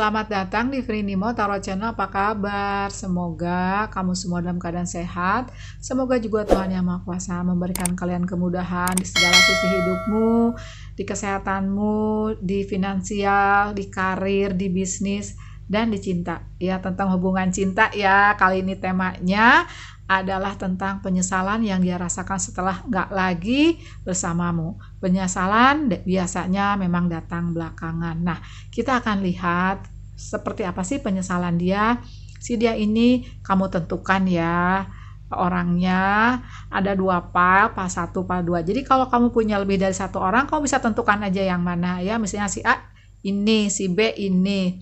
selamat datang di Frinimo Tarot Channel. Apa kabar? Semoga kamu semua dalam keadaan sehat. Semoga juga Tuhan Yang Maha Kuasa memberikan kalian kemudahan di segala sisi hidupmu, di kesehatanmu, di finansial, di karir, di bisnis, dan di cinta. Ya, tentang hubungan cinta ya. Kali ini temanya adalah tentang penyesalan yang dia rasakan setelah nggak lagi bersamamu. Penyesalan biasanya memang datang belakangan. Nah, kita akan lihat seperti apa sih penyesalan dia. Si dia ini kamu tentukan ya orangnya. Ada 2 file, file 1, file 2. Jadi kalau kamu punya lebih dari 1 orang, kamu bisa tentukan aja yang mana ya. Misalnya si A ini, si B ini.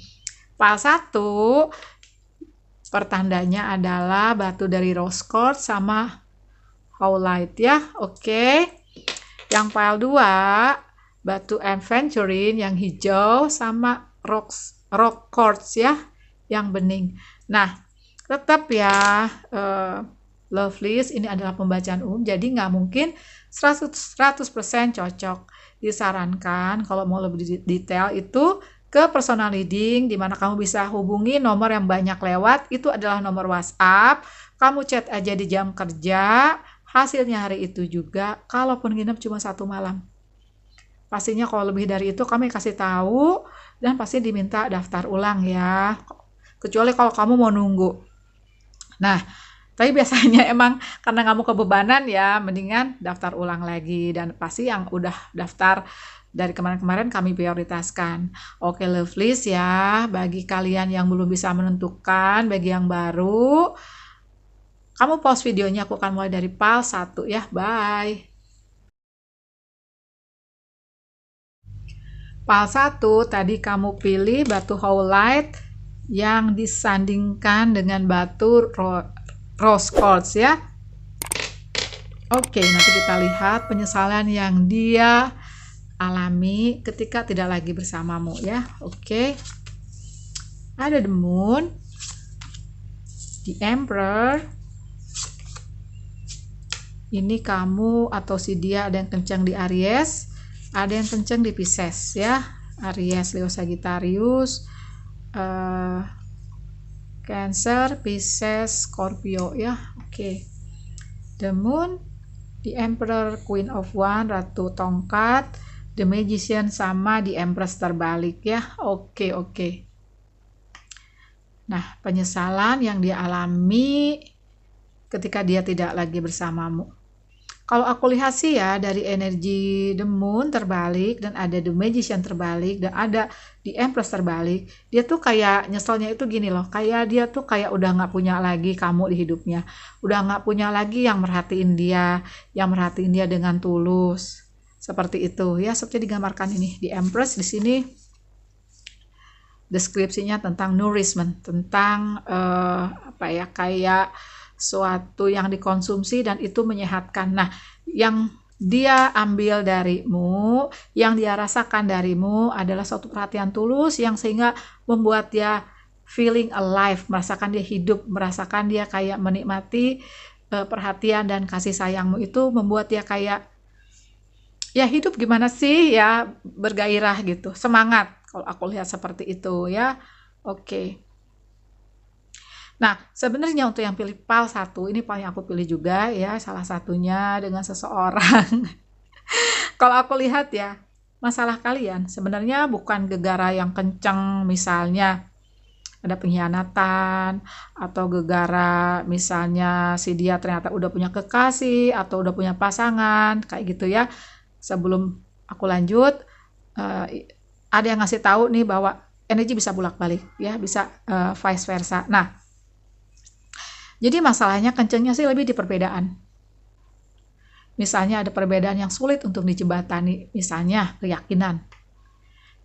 File 1 pertandanya adalah batu dari rose quartz sama howlite ya. Oke. Yang file 2 batu aventurine yang hijau sama rock quartz ya yang bening. Nah, tetap ya lovelies, ini adalah pembacaan umum jadi nggak mungkin 100% cocok. Disarankan kalau mau lebih detail itu ke personal reading, di mana kamu bisa hubungi nomor yang banyak lewat, itu adalah nomor WhatsApp. Kamu chat aja di jam kerja, hasilnya hari itu juga, kalaupun nginep cuma 1 malam. Pastinya kalau lebih dari itu kami kasih tahu, dan pasti diminta daftar ulang ya. Kecuali kalau kamu mau nunggu. Nah, tapi biasanya emang karena kamu kebebanan ya, mendingan daftar ulang lagi. Dan pasti yang udah daftar dari kemarin-kemarin kami prioritaskan. Oke lovelies ya, bagi kalian yang belum bisa menentukan, bagi yang baru, kamu pause videonya, aku akan mulai dari file 1 ya, bye. File 1, tadi kamu pilih batu howlite yang disandingkan dengan batu rose quartz ya. Oke, nanti kita lihat penyesalan yang dia alami ketika tidak lagi bersamamu ya. Oke. Ada the moon, the emperor. Ini kamu atau si dia ada yang kencang di Aries, ada yang kencang di Pisces ya. Aries, Leo, Sagittarius, Cancer, Pisces, Scorpio ya. Oke. The moon, the emperor, Queen of Wands, Ratu Tongkat, The Magician sama di Empress terbalik ya. Oke. Nah, penyesalan yang dia alami ketika dia tidak lagi bersamamu. Kalau aku lihat sih ya, dari energi The Moon terbalik dan ada The Magician terbalik dan ada di Empress terbalik, dia tuh kayak nyeselnya itu gini loh, kayak dia tuh kayak udah nggak punya lagi kamu di hidupnya, udah nggak punya lagi yang merhatiin dia dengan tulus. Seperti itu ya, seperti digambarkan ini di Empress. Di sini deskripsinya tentang nourishment, tentang apa ya, kayak suatu yang dikonsumsi dan itu menyehatkan. Nah, yang dia ambil darimu, yang dia rasakan darimu adalah suatu perhatian tulus yang sehingga membuat dia feeling alive, merasakan dia hidup, merasakan dia kayak menikmati perhatian dan kasih sayangmu. Itu membuat dia kayak ya hidup gimana sih ya, bergairah gitu, semangat kalau aku lihat seperti itu ya. Oke. Nah, sebenarnya untuk yang pilih file 1 ini paling aku pilih juga ya, salah satunya dengan seseorang. Kalau aku lihat ya, masalah kalian sebenarnya bukan gegara yang kencang, misalnya ada pengkhianatan, atau gegara misalnya si dia ternyata udah punya kekasih atau udah punya pasangan kayak gitu ya. Sebelum aku lanjut, ada yang ngasih tahu nih bahwa energi bisa bolak-balik ya, bisa vice versa. Nah, jadi masalahnya kencengnya sih lebih di perbedaan. Misalnya ada perbedaan yang sulit untuk dijembatani, misalnya keyakinan,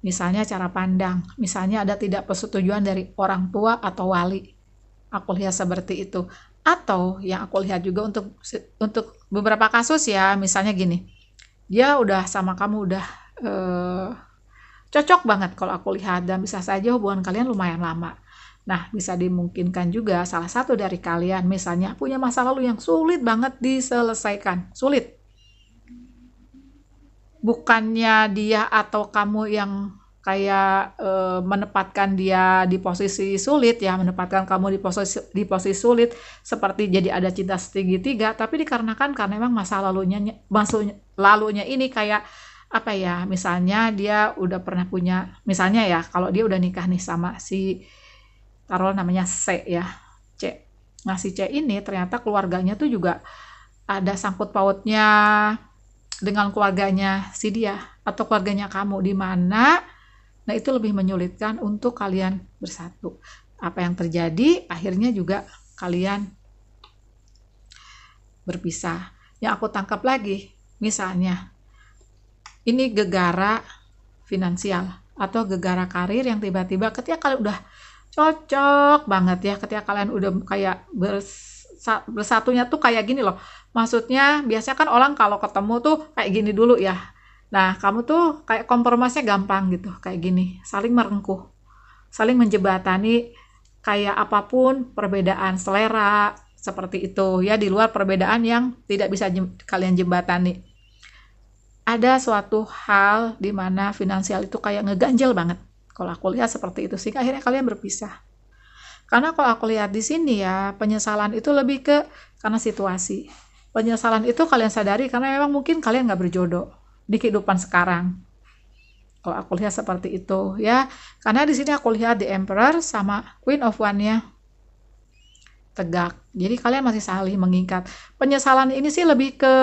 misalnya cara pandang, misalnya ada tidak persetujuan dari orang tua atau wali. Aku lihat seperti itu. Atau yang aku lihat juga untuk beberapa kasus ya, misalnya gini. Dia udah sama kamu udah cocok banget kalau aku lihat, dan bisa saja hubungan kalian lumayan lama. Nah, bisa dimungkinkan juga salah satu dari kalian misalnya punya masa lalu yang sulit banget diselesaikan. Sulit. Bukannya dia atau kamu yang kayak menempatkan dia di posisi sulit ya, menempatkan kamu di posisi sulit, seperti jadi ada cinta segitiga, tapi dikarenakan karena memang masa lalunya ini kayak apa ya, misalnya dia udah pernah punya, misalnya ya kalau dia udah nikah nih sama si, taruh namanya C ya, C. Nah si C ini ternyata keluarganya tuh juga ada sangkut pautnya dengan keluarganya si dia atau keluarganya kamu, di mana nah itu lebih menyulitkan untuk kalian bersatu. Apa yang terjadi akhirnya juga kalian berpisah. Yang aku tangkap lagi, misalnya ini gegara finansial atau gegara karir yang tiba-tiba ketika kalian udah cocok banget ya, ketika kalian udah kayak bersatunya tuh kayak gini loh. Maksudnya biasanya kan orang kalau ketemu tuh kayak gini dulu ya. Nah, kamu tuh kayak kompromisnya gampang gitu, kayak gini, saling merengkuh, saling menjebatani, kayak apapun perbedaan selera, seperti itu ya, di luar perbedaan yang tidak bisa kalian jembatani. Ada suatu hal di mana finansial itu kayak ngeganjel banget. Kalau aku lihat seperti itu sih, akhirnya kalian berpisah. Karena kalau aku lihat di sini ya, penyesalan itu lebih ke karena situasi. Penyesalan itu kalian sadari karena memang mungkin kalian nggak berjodoh di kehidupan sekarang. Kalau aku lihat seperti itu ya, karena di sini aku lihat The Emperor sama Queen of One-nya tegak. Jadi kalian masih saling mengikat. Penyesalan ini sih lebih ke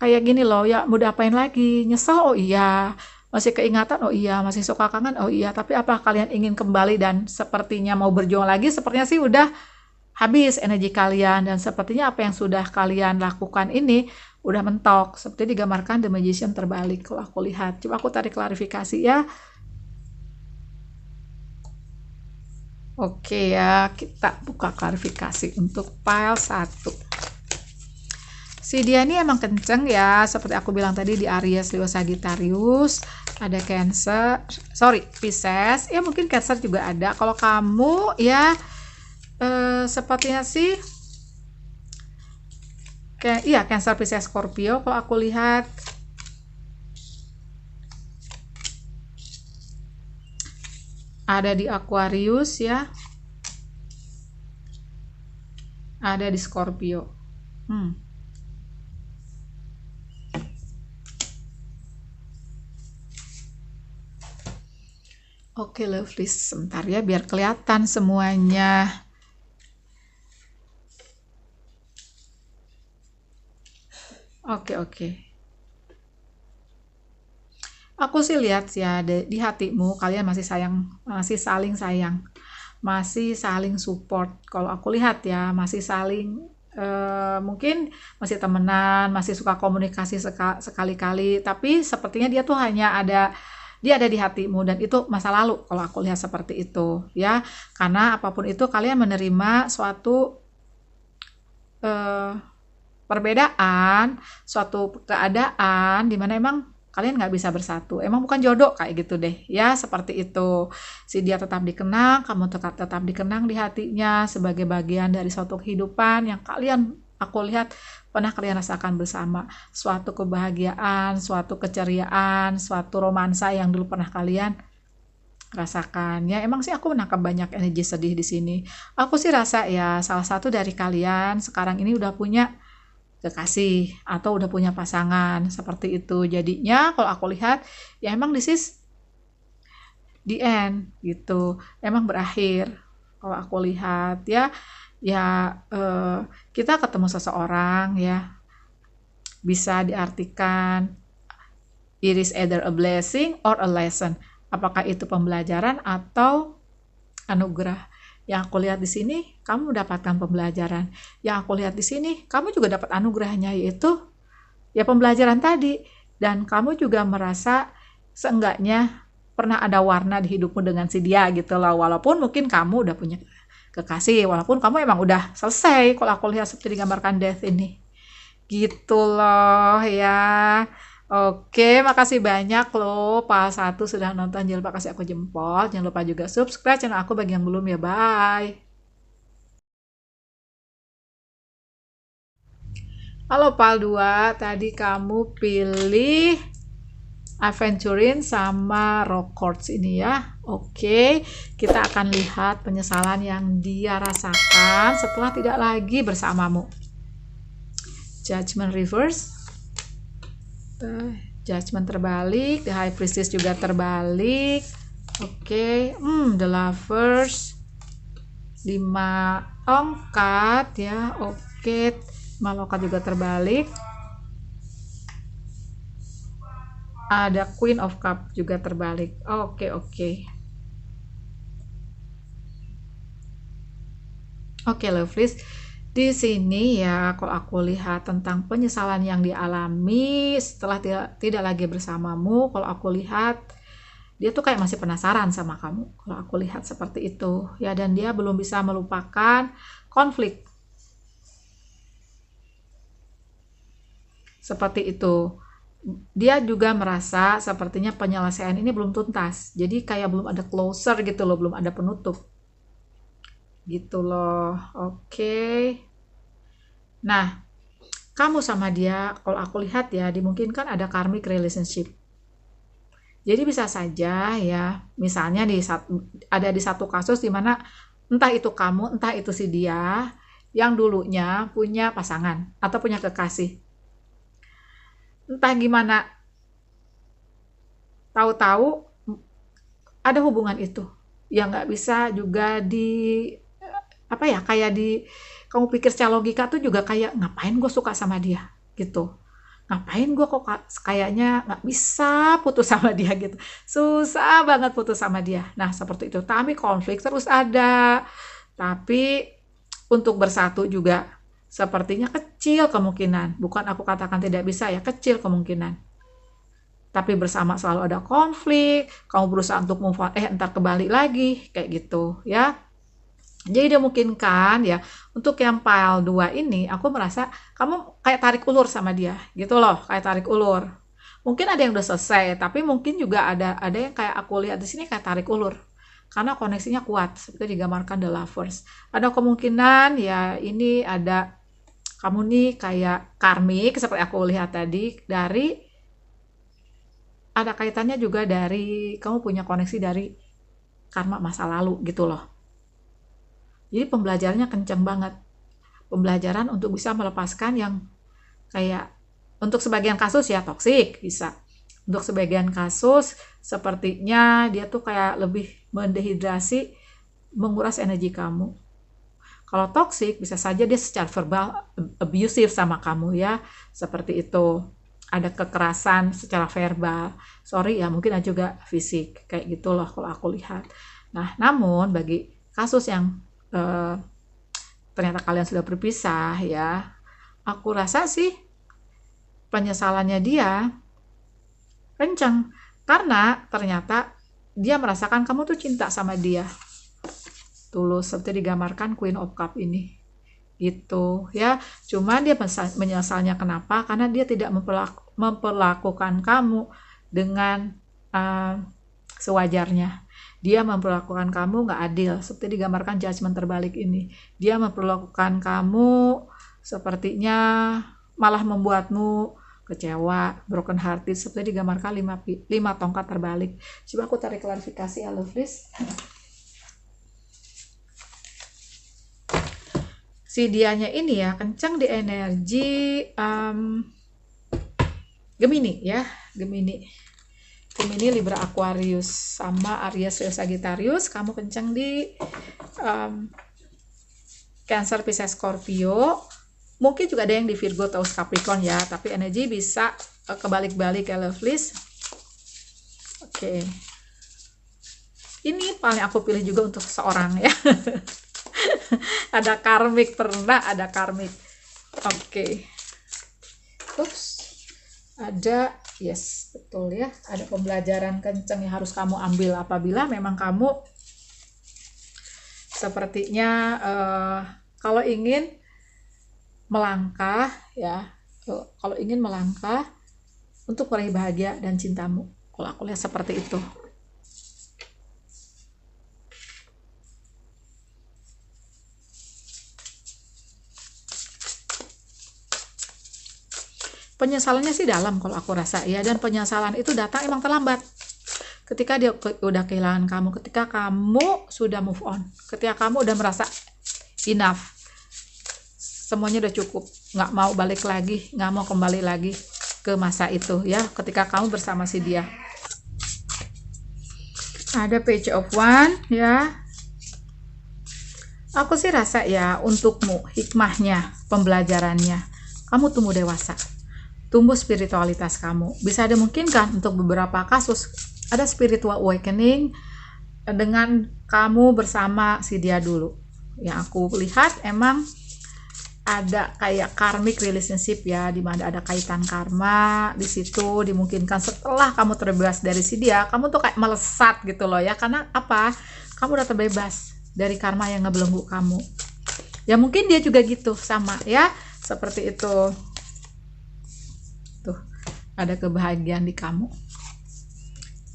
kayak gini loh ya, mau diapain lagi? Nyesel, oh iya. Masih keingatan, oh iya. Masih suka kangen, oh iya. Tapi apa kalian ingin kembali dan sepertinya mau berjuang lagi? Sepertinya sih udah habis energi kalian, dan sepertinya apa yang sudah kalian lakukan ini udah mentok, seperti digambarkan The Magician terbalik kalau aku lihat. Coba aku tarik klarifikasi ya. Oke ya, kita buka klarifikasi untuk pile 1. Si dia ini emang kenceng ya, seperti aku bilang tadi di Aries, Leo, Sagittarius, ada Cancer, Pisces, ya mungkin Cancer juga ada. Kalau kamu ya sepertinya sih kayak iya Cancer, Pisces, Scorpio kalau aku lihat. Ada di Aquarius ya. Ada di Scorpio. Oke, lovely. Sebentar ya biar kelihatan semuanya. Oke. Aku sih lihat ya di hatimu kalian masih saling sayang, masih saling support. Kalau aku lihat ya masih saling mungkin masih temenan, masih suka komunikasi sekali-kali, tapi sepertinya dia tuh dia ada di hatimu, dan itu masa lalu kalau aku lihat seperti itu ya. Karena apapun itu kalian menerima suatu perbedaan, suatu keadaan di mana emang kalian nggak bisa bersatu, emang bukan jodoh kayak gitu deh ya, seperti itu. Si dia tetap dikenang, kamu tetap dikenang di hatinya sebagai bagian dari suatu kehidupan yang aku lihat pernah kalian rasakan bersama, suatu kebahagiaan, suatu keceriaan, suatu romansa yang dulu pernah kalian rasakan ya. Emang sih aku menangkap banyak energi sedih di sini. Aku sih rasa ya salah satu dari kalian sekarang ini udah punya kekasih atau udah punya pasangan, seperti itu. Jadinya kalau aku lihat ya emang this is the end gitu, emang berakhir kalau aku lihat ya. Kita ketemu seseorang ya, bisa diartikan it is either a blessing or a lesson. Apakah itu pembelajaran atau anugerah? Yang aku lihat di sini, kamu mendapatkan pembelajaran. Yang aku lihat di sini, kamu juga dapat anugerahnya, yaitu ya pembelajaran tadi. Dan kamu juga merasa seenggaknya pernah ada warna di hidupmu dengan si dia gitu loh. Walaupun mungkin kamu udah punya kekasih, walaupun kamu emang udah selesai, kalau aku lihat seperti digambarkan Death ini. Gitu loh ya. Oke, makasih banyak loh Pak 1 sudah nonton. Jangan lupa kasih aku jempol. Jangan lupa juga subscribe channel aku bagi yang belum ya. Bye. Halo Pal 2, tadi kamu pilih Aventurin sama Rockcords ini ya. Oke, kita akan lihat penyesalan yang dia rasakan setelah tidak lagi bersamamu. Judgment reverse, Judgment terbalik, The High Priestess juga terbalik. Oke, The Lovers, 5 tongkat ya. Oke, 5 tongkat juga terbalik. Ada Queen of Cup juga terbalik. Oke. Oke, lovelies. Di sini ya, kalau aku lihat tentang penyesalan yang dialami setelah tidak lagi bersamamu, kalau aku lihat dia tuh kayak masih penasaran sama kamu. Kalau aku lihat seperti itu ya, dan dia belum bisa melupakan konflik. Seperti itu. Dia juga merasa sepertinya penyelesaian ini belum tuntas. Jadi kayak belum ada closer gitu loh, belum ada penutup. Gitu loh. Oke. Nah, kamu sama dia, kalau aku lihat ya, dimungkinkan ada karmic relationship. Jadi bisa saja ya, misalnya ada di satu kasus di mana entah itu kamu, entah itu si dia, yang dulunya punya pasangan atau punya kekasih. Entah gimana, tahu-tahu ada hubungan itu yang nggak bisa juga kayak kamu pikir secara logika tuh juga kayak ngapain gue suka sama dia gitu, ngapain gue kok kayaknya nggak bisa putus sama dia gitu, susah banget putus sama dia. Nah seperti itu, tapi konflik terus ada, tapi untuk bersatu juga sepertinya kecil kemungkinan, bukan aku katakan tidak bisa ya, kecil kemungkinan. Tapi bersama selalu ada konflik, kamu berusaha untuk move on, entar kembali lagi, kayak gitu ya. Jadi dimungkinkan ya, untuk yang pile 2 ini, aku merasa kamu kayak tarik ulur sama dia, gitu loh, kayak tarik ulur. Mungkin ada yang udah selesai, tapi mungkin juga ada yang kayak aku lihat di sini kayak tarik ulur. Karena koneksinya kuat, seperti digambarkan The Lovers. Ada kemungkinan ya ini ada kamu nih kayak karmik seperti aku lihat tadi, dari ada kaitannya juga dari kamu punya koneksi dari karma masa lalu gitu loh. Jadi pembelajarannya kencang banget. Pembelajaran untuk bisa melepaskan yang kayak untuk sebagian kasus ya toksik bisa. Untuk sebagian kasus sepertinya dia tuh kayak lebih mendehidrasi, menguras energi kamu. Kalau toksik bisa saja dia secara verbal abusive sama kamu ya, seperti itu. Ada kekerasan secara verbal, sorry ya mungkin ada juga fisik, kayak gitu loh kalau aku lihat. Nah namun bagi kasus yang ternyata kalian sudah berpisah ya, aku rasa sih penyesalannya dia kenceng, karena ternyata dia merasakan kamu tuh cinta sama dia tulus, seperti digambarkan Queen of Cup ini gitu ya. Cuman dia menyesalnya kenapa, karena dia tidak memperlakukan kamu dengan sewajarnya. Dia memperlakukan kamu nggak adil, seperti digambarkan judgment terbalik ini. Dia memperlakukan kamu sepertinya malah membuatmu kecewa, broken hearted, seperti digambarkan 5 tongkat terbalik. Coba aku tarik klarifikasi ya lovelies. Si dianya ini ya kencang di energi Gemini ya, Gemini, Libra, Aquarius, sama Aries, Sagittarius. Kamu kencang di Cancer, Pisces, Scorpio. Mungkin juga ada yang di Virgo atau Capricorn ya, tapi energi bisa kebalik-balik ya lovelies. Oke. Ini paling aku pilih juga untuk seorang ya. Ada karmik, pernah ada karmik. Oke. Ups. Ada, yes, betul ya. Ada pembelajaran kenceng yang harus kamu ambil apabila memang kamu sepertinya kalau ingin melangkah ya, kalau ingin melangkah untuk meraih bahagia dan cintamu. Kalau aku lihat seperti itu. penyesalannya sih dalam kalau aku rasa ya, dan penyesalan itu datang emang terlambat. Ketika dia udah kehilangan kamu, ketika kamu sudah move on, ketika kamu udah merasa enough, semuanya udah cukup, nggak mau balik lagi, nggak mau kembali lagi ke masa itu ya, ketika kamu bersama si dia. Ada Page of Wands ya. Aku sih rasa ya, untukmu hikmahnya, pembelajarannya, kamu tumbuh dewasa, tumbuh spiritualitas kamu. Bisa dimungkinkan untuk beberapa kasus ada spiritual awakening dengan kamu bersama si dia dulu. Yang aku lihat emang ada kayak karmic relationship ya, dimana ada kaitan karma di situ. Dimungkinkan setelah kamu terbebas dari si dia, kamu tuh kayak melesat gitu loh ya. Karena apa? Kamu udah terbebas dari karma yang ngebelenggu kamu. Ya mungkin dia juga gitu, sama ya, seperti itu. Tuh, ada kebahagiaan di kamu.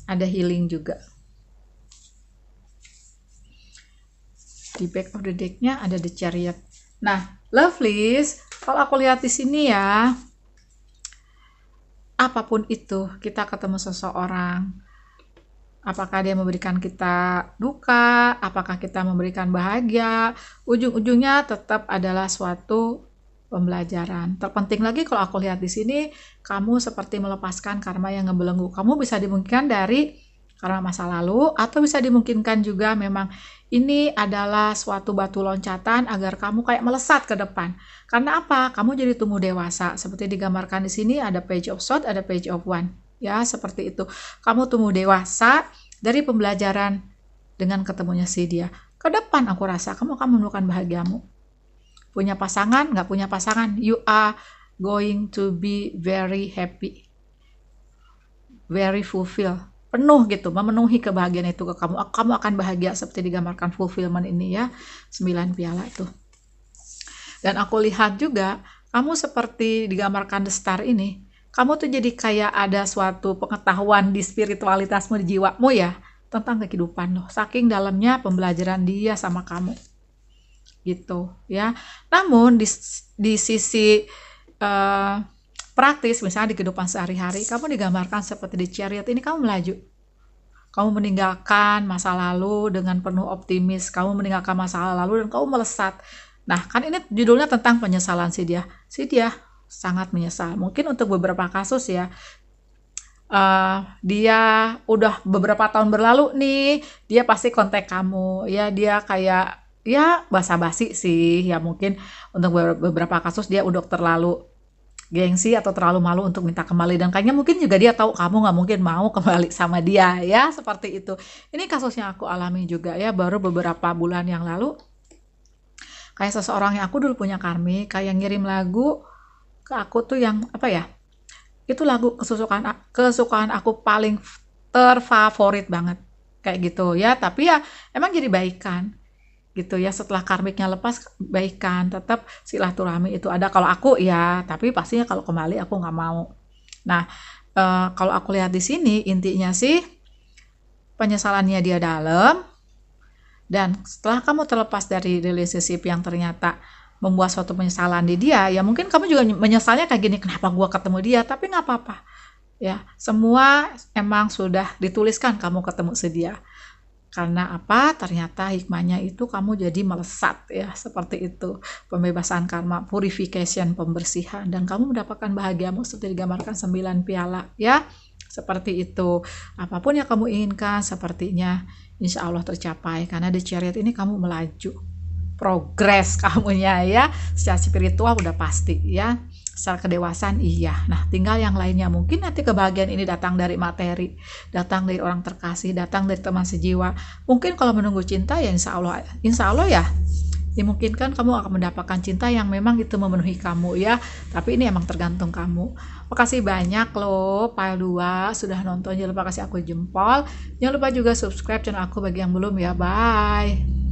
Ada healing juga. Di back of the deck-nya ada the Chariot. Nah, lovelies, kalau aku lihat di sini ya, apapun itu, kita ketemu seseorang, apakah dia memberikan kita duka, apakah kita memberikan bahagia, ujung-ujungnya tetap adalah suatu pembelajaran. Terpenting lagi kalau aku lihat di sini, kamu seperti melepaskan karma yang ngebelenggu. Kamu bisa dimungkinkan dari karena masa lalu, atau bisa dimungkinkan juga memang ini adalah suatu batu loncatan agar kamu kayak melesat ke depan. Karena apa? Kamu jadi tumbuh dewasa. Seperti digambarkan di sini ada Page of Swords, ada Page of Wands. Ya, seperti itu. Kamu tumbuh dewasa dari pembelajaran dengan ketemunya si dia. Ke depan aku rasa kamu akan menemukan bahagiamu. Punya pasangan, nggak punya pasangan, you are going to be very happy. Very fulfilled. Penuh gitu, memenuhi kebahagiaan itu ke kamu. Kamu akan bahagia seperti digambarkan fulfillment ini ya, 9 piala tuh. Dan aku lihat juga, kamu seperti digambarkan the star ini, kamu tuh jadi kayak ada suatu pengetahuan di spiritualitasmu, di jiwamu ya, tentang kehidupan loh. Saking dalamnya pembelajaran dia sama kamu. Gitu ya. Namun di sisi praktis, misalnya di kehidupan sehari-hari, kamu digambarkan seperti di Chariot ini, kamu melaju. Kamu meninggalkan masa lalu dengan penuh optimis. Kamu meninggalkan masa lalu dan kamu melesat. Nah, kan ini judulnya tentang penyesalan si dia. Si dia sangat menyesal. Mungkin untuk beberapa kasus ya, dia udah beberapa tahun berlalu nih, dia pasti kontak kamu. Ya, dia kayak, ya basa-basi sih. Ya mungkin untuk beberapa kasus dia udah terlalu gengsi atau terlalu malu untuk minta kembali, dan kayaknya mungkin juga dia tahu kamu nggak mungkin mau kembali sama dia ya, seperti itu. Ini kasus yang aku alami juga ya, baru beberapa bulan yang lalu. Kayak seseorang yang aku dulu punya karmik, kayak ngirim lagu ke aku tuh yang apa ya, itu lagu kesukaan aku paling terfavorit banget kayak gitu ya. Tapi ya emang jadi baikan gitu ya, setelah karmiknya lepas baikan, tetap silaturahmi itu ada kalau aku ya, tapi pastinya kalau kembali aku nggak mau. Nah, kalau aku lihat di sini intinya sih penyesalannya dia dalam, dan setelah kamu terlepas dari relationship yang ternyata membuat suatu penyesalan di dia, ya mungkin kamu juga menyesalnya kayak gini, kenapa gua ketemu dia, tapi nggak apa-apa ya, semua emang sudah dituliskan kamu ketemu dia. Karena apa? Ternyata hikmahnya itu kamu jadi melesat ya, seperti itu. Pembebasan karma, purification, pembersihan, dan kamu mendapatkan bahagiamu seperti digambarkan 9 piala ya. Seperti itu. Apapun yang kamu inginkan sepertinya insya Allah tercapai, karena di Chariot ini kamu melaju. Progres kamunya ya. Secara spiritual udah pasti ya. Secara kedewasaan iya. Nah, tinggal yang lainnya, mungkin nanti kebahagiaan ini datang dari materi, datang dari orang terkasih, datang dari teman sejiwa. Mungkin kalau menunggu cinta ya insya Allah ya dimungkinkan kamu akan mendapatkan cinta yang memang itu memenuhi kamu ya. Tapi ini emang tergantung kamu. Makasih banyak loh Pile 2 sudah nonton. Jangan lupa kasih aku jempol. Jangan lupa juga subscribe channel aku bagi yang belum ya. Bye.